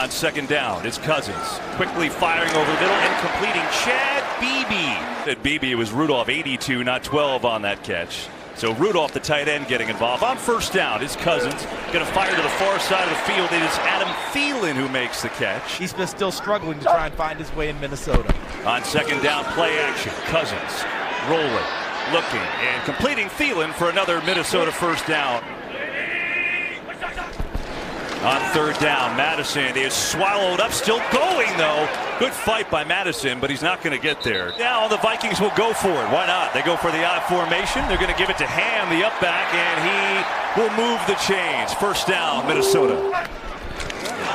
On second down, it's Cousins. Quickly firing over the middle and completing Chad Beebe. At Beebe, it was Rudolph, 82, not 12 on that catch. So Rudolph, the tight end, getting involved. On first down, it's Cousins. Going to fire to the far side of the field. It is Adam Thielen who makes the catch. He's been still struggling to try and find his way in Minnesota. On second down, play action. Cousins rolling, looking, and completing Thielen for another Minnesota first down. On third down, Madison is swallowed up, still going though. Good fight by Madison, but he's not going to get there. Now the Vikings will go for it. Why not? They go for the I formation. They're going to give it to Ham, the up back, and he will move the chains. First down, Minnesota.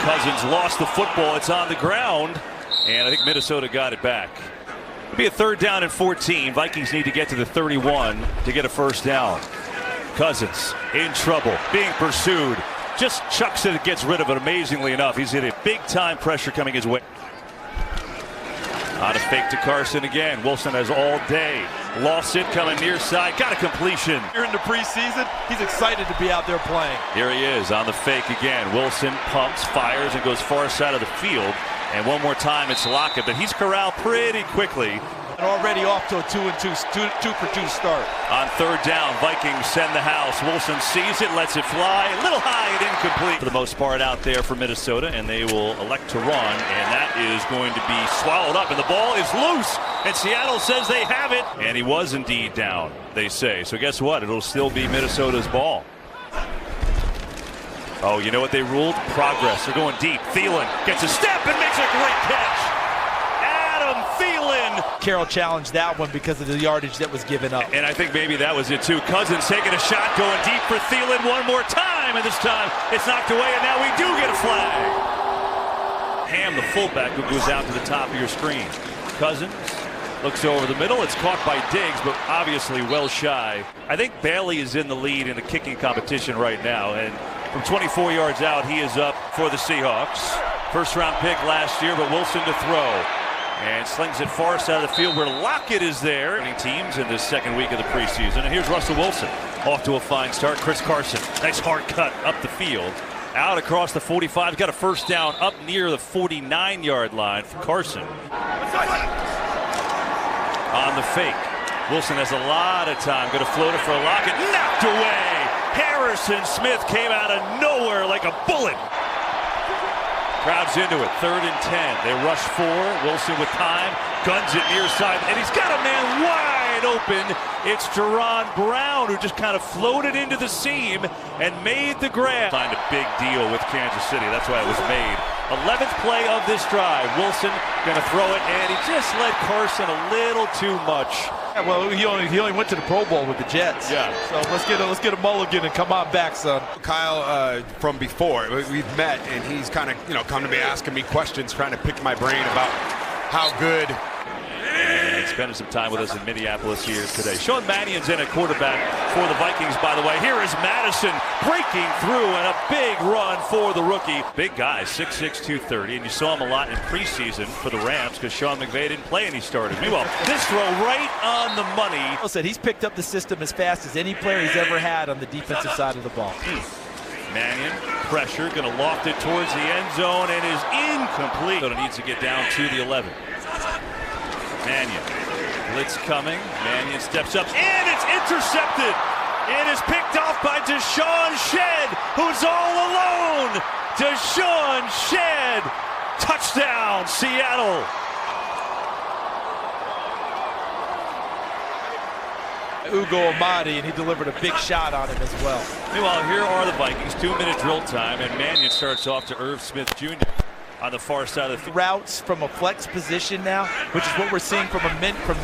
Cousins lost the football. It's on the ground, and I think Minnesota got it back. It'll be a third down and 14. Vikings need to get to the 31 to get a first down. Cousins in trouble, being pursued. Just chucks it and gets rid of it amazingly enough. He's hit a big-time pressure coming his way. On a fake to Carson again. Wilson has all day. Lost it coming near side. Got a completion. Here in the preseason, he's excited to be out there playing. Here he is on the fake again. Wilson pumps, fires, and goes far side of the field. And one more time, it's Lockett. But he's corralled pretty quickly. And already off to a 2-for-2 start. On third down, Vikings send the house. Wilson sees it, lets it fly. A little high and incomplete for the most part out there for Minnesota, and they will elect to run, and that is going to be swallowed up, and the ball is loose, and Seattle says they have it, and he was indeed down, they say. So guess what? It'll still be Minnesota's ball. Oh, you know what they ruled? Progress. They're going deep. Thielen gets a step and makes a great catch. Thielen. Carroll challenged that one because of the yardage that was given up. And I think maybe that was it too. Cousins taking a shot, going deep for Thielen one more time, and this time it's knocked away, and now we do get a flag. Ham, the fullback, who goes out to the top of your screen. Cousins looks over the middle. It's caught by Diggs, but obviously well shy. I think Bailey is in the lead in the kicking competition right now, and from 24 yards out, he is up for the Seahawks. First round pick last year, but Wilson to throw. And slings it far side of the field where Lockett is there. Teams in this second week of the preseason. And here's Russell Wilson off to a fine start. Chris Carson, nice hard cut up the field. Out across the 45. Got a first down up near the 49-yard line for Carson. On the fake. Wilson has a lot of time. Going to float it for Lockett. Knocked away. Harrison Smith came out of nowhere like a bullet. Crowd's into it, 3rd and 10. They rush 4, Wilson with time, guns it near side, and he's got a man wide open. It's Jerron Brown, who just kind of floated into the seam and made the grab. Find a big deal with Kansas City, that's why it was made. 11th play of this drive. Wilson gonna throw it, and he just led Carson a little too much. Yeah, well, he only went to the Pro Bowl with the Jets. Yeah. So let's get a mulligan and come on back, son. Kyle, from before we've met, and he's kind of come to me asking me questions, trying to pick my brain about how good. And spending some time with us in Minneapolis here today. Sean Mannion's in at quarterback for the Vikings, by the way. Here is Madison breaking through, and a big run for the rookie. Big guy, 6'6", 230, and you saw him a lot in preseason for the Rams because Sean McVay didn't play and he started. Meanwhile, this throw right on the money. Said he's picked up the system as fast as any player he's ever had on the defensive side of the ball. Mannion, pressure, going to loft it towards the end zone, and is incomplete. So it needs to get down to the 11. Mannion, blitz coming. Mannion steps up, and it's intercepted. It is picked off by Deshaun Shedd, who's all alone. Deshaun Shedd, touchdown, Seattle. Ugo Amadi, and he delivered a big shot on him as well. Meanwhile, here are the Vikings, 2-minute drill time, and Mannion starts off to Irv Smith Jr. on the far side of the field. Routes from a flex position now, which is what we're seeing from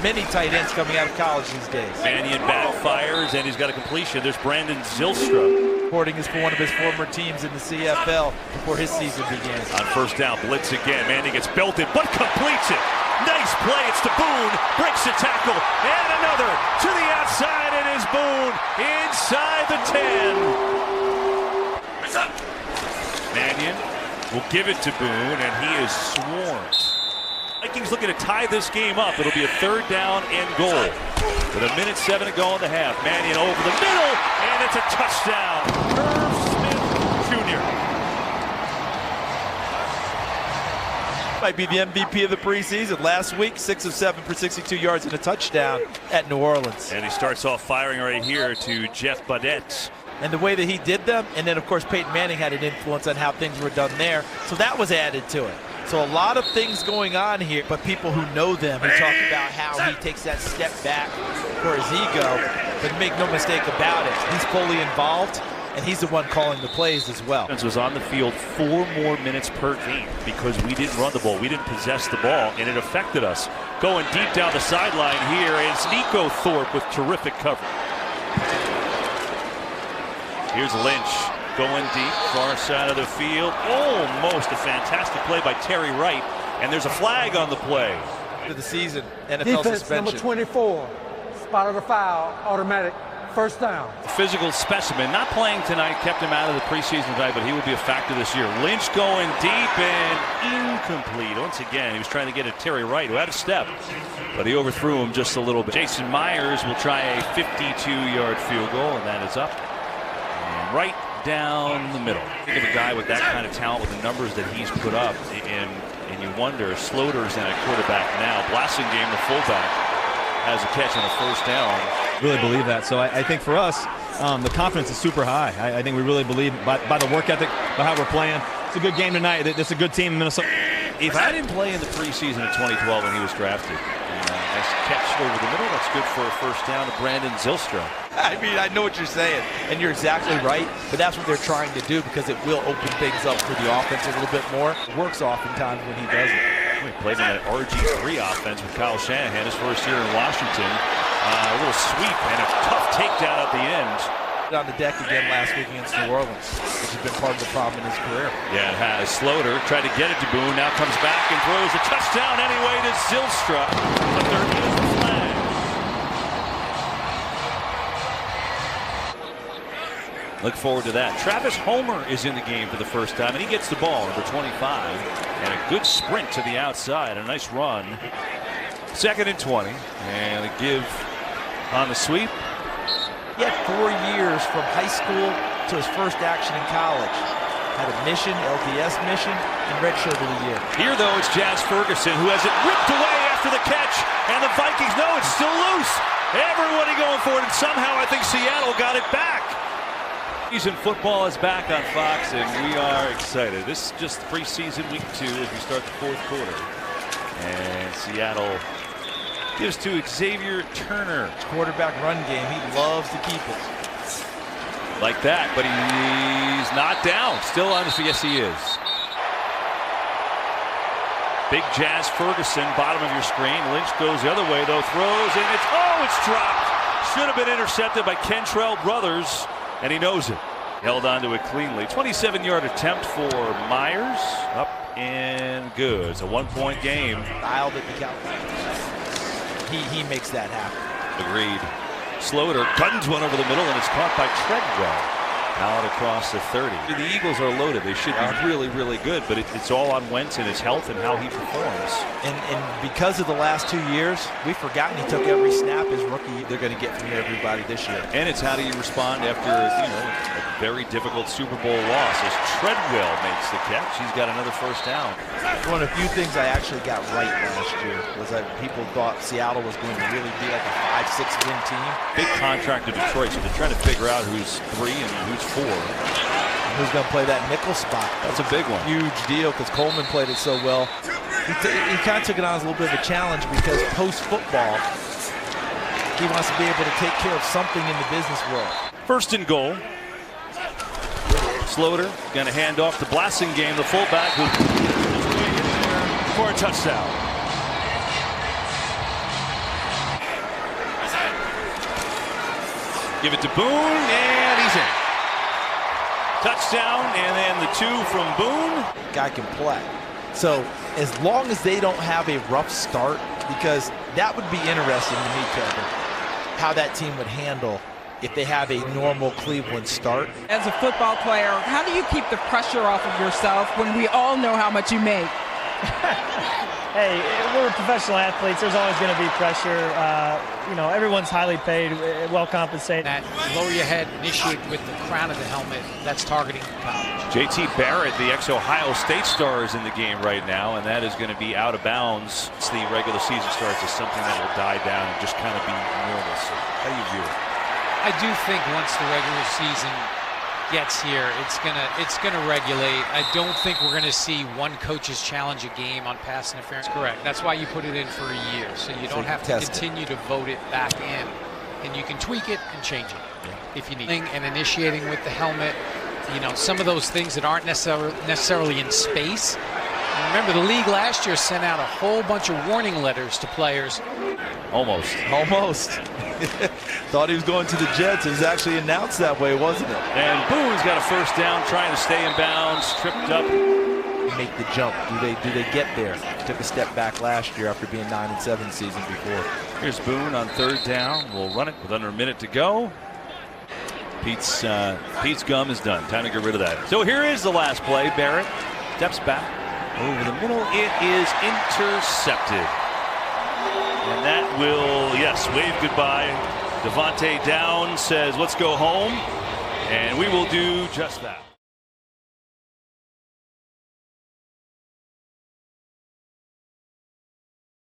many tight ends coming out of college these days. Mannion backfires, and he's got a completion. There's Brandon Zylstra. Reporting is for one of his former teams in the CFL before his season began. On first down, blitz again. Mannion gets belted, but completes it. Nice play. It's to Boone. Breaks the tackle. And another to the outside. It is Boone inside the 10. Mannion will give it to Boone, and he is swarmed. Vikings looking to tie this game up. It'll be a 3rd down and goal. With 1:07 to go in the half. Mannion over the middle, and it's a touchdown. Irv Smith Jr. might be the MVP of the preseason. Last week, 6 of 7 for 62 yards and a touchdown at New Orleans. And he starts off firing right here to Jeff Baudette. And the way that he did them, and then of course Peyton Manning had an influence on how things were done there, so that was added to it. So a lot of things going on here, but people who know them who talk about how he takes that step back for his ego, but make no mistake about it, he's fully involved, and he's the one calling the plays as well. Was on the field 4 more minutes per game because we didn't run the ball, we didn't possess the ball, and it affected us. Going deep down the sideline here, and it's Nico Thorpe with terrific cover. Here's Lynch going deep, far side of the field. Almost a fantastic play by Terry Wright, and there's a flag on the play. To the season, NFL defense suspension. number 24, spotted a foul, automatic, first down. Physical specimen, not playing tonight, kept him out of the preseason tonight, but he will be a factor this year. Lynch going deep and incomplete. Once again, he was trying to get at Terry Wright, who had a step, but he overthrew him just a little bit. Jason Myers will try a 52-yard field goal, and that is up. And right down the middle. Think of a guy with that kind of talent, with the numbers that he's put up, and you wonder, Sloter's in at quarterback now. Blassingame, the fullback, has a catch on a first down. Really believe that. So I think for us, the confidence is super high. I think we really believe by the work ethic, by how we're playing. It's a good game tonight. It's a good team in Minnesota. If I didn't play in the preseason in 2012 when he was drafted, nice catch over the middle. That's good for a first down to Brandon Zylstra. I mean, I know what you're saying, and you're exactly right, but that's what they're trying to do because it will open things up for the offense a little bit more. It works oftentimes when he does it. He played in that RG3 offense with Kyle Shanahan his first year in Washington. A little sweep and a tough takedown at the end. On the deck again last week against New Orleans, which has been part of the problem in his career. Yeah, it has. Sloter tried to get it to Boone, now comes back and throws a touchdown anyway to Zylstra. But there is a flag. Look forward to that. Travis Homer is in the game for the first time, and he gets the ball, number 25, and a good sprint to the outside, a nice run. 2nd and 20, and a give on the sweep. He had 4 years from high school to his first action in college. Had a mission, LDS mission, and redshirted a year. Here, though, it's Jazz Ferguson who has it ripped away after the catch, and the Vikings know it's still loose. Everybody going for it, and somehow I think Seattle got it back. Season football is back on Fox, and we are excited. This is just preseason week 2 as we start the 4th quarter. And Seattle gives to Xavier Turner. Quarterback run game, he loves to keep it. Like that, but he's not down. Still on his, yes he is. Big Jazz Ferguson, bottom of your screen. Lynch goes the other way though, throws, and it's dropped. Should have been intercepted by Kentrell Brothers, and he knows it. Held onto it cleanly. 27-yard attempt for Myers. Up and good. It's a 1-point game. Dialed at the Cowboys. He makes that happen. Agreed. Sloter guns one over the middle, and it's caught by Treadwell. Out across the 30. The Eagles are loaded. They should be really, really good, but it's all on Wentz and his health and how he performs. And because of the last 2 years, we've forgotten he took every snap as rookie they're going to get from everybody this year. And it's how do you respond after, a very difficult Super Bowl loss. As Treadwell makes the catch, he's got another first down. One of the few things I actually got right last year was that people thought Seattle was going to really be like a 5-6 win team. Big contract to Detroit, so they're trying to figure out who's 3 and who's 4. Who's going to play that nickel spot? That's a big one. Huge deal because Coleman played it so well. He kind of took it on as a little bit of a challenge because post-football, he wants to be able to take care of something in the business world. 1st and goal. Sloter going to hand off to Blassingame, the fullback, who for a touchdown. Give it to Boone, and he's in. Touchdown, and then the 2 from Boone. Guy can play. So as long as they don't have a rough start, because that would be interesting to me, Kevin, how that team would handle if they have a normal Cleveland start. As a football player, how do you keep the pressure off of yourself when we all know how much you make? Hey, we're professional athletes. There's always going to be pressure. Everyone's highly paid, well compensated. That lower your head, initiate with the crown of the helmet. That's targeting college. JT Barrett, the ex-Ohio State star, is in the game right now, and that is going to be out of bounds. It's the regular season starts as something that will die down and just kind of be normalcy. How do you view it? I do think once the regular season gets here, it's gonna regulate. I don't think we're gonna see one coach's challenge a game on pass interference. Correct. That's why you put it in for a year, so you don't have to continue to vote it back in, and you can tweak it and change it if you need. And initiating with the helmet, some of those things that aren't necessarily in space. And remember, the league last year sent out a whole bunch of warning letters to players. Almost. Thought he was going to the Jets. It was actually announced that way, wasn't it? And Boone's got a first down, trying to stay in bounds, tripped up. Make the jump. Do they get there? Took a step back last year after being 9-7 season before. Here's Boone on third down. We'll run it with under a minute to go. Pete's gum is done. Time to get rid of that. So here is the last play. Barrett steps back over the middle. It is intercepted. And that will, wave goodbye. Devontae Downs says, let's go home. And we will do just that.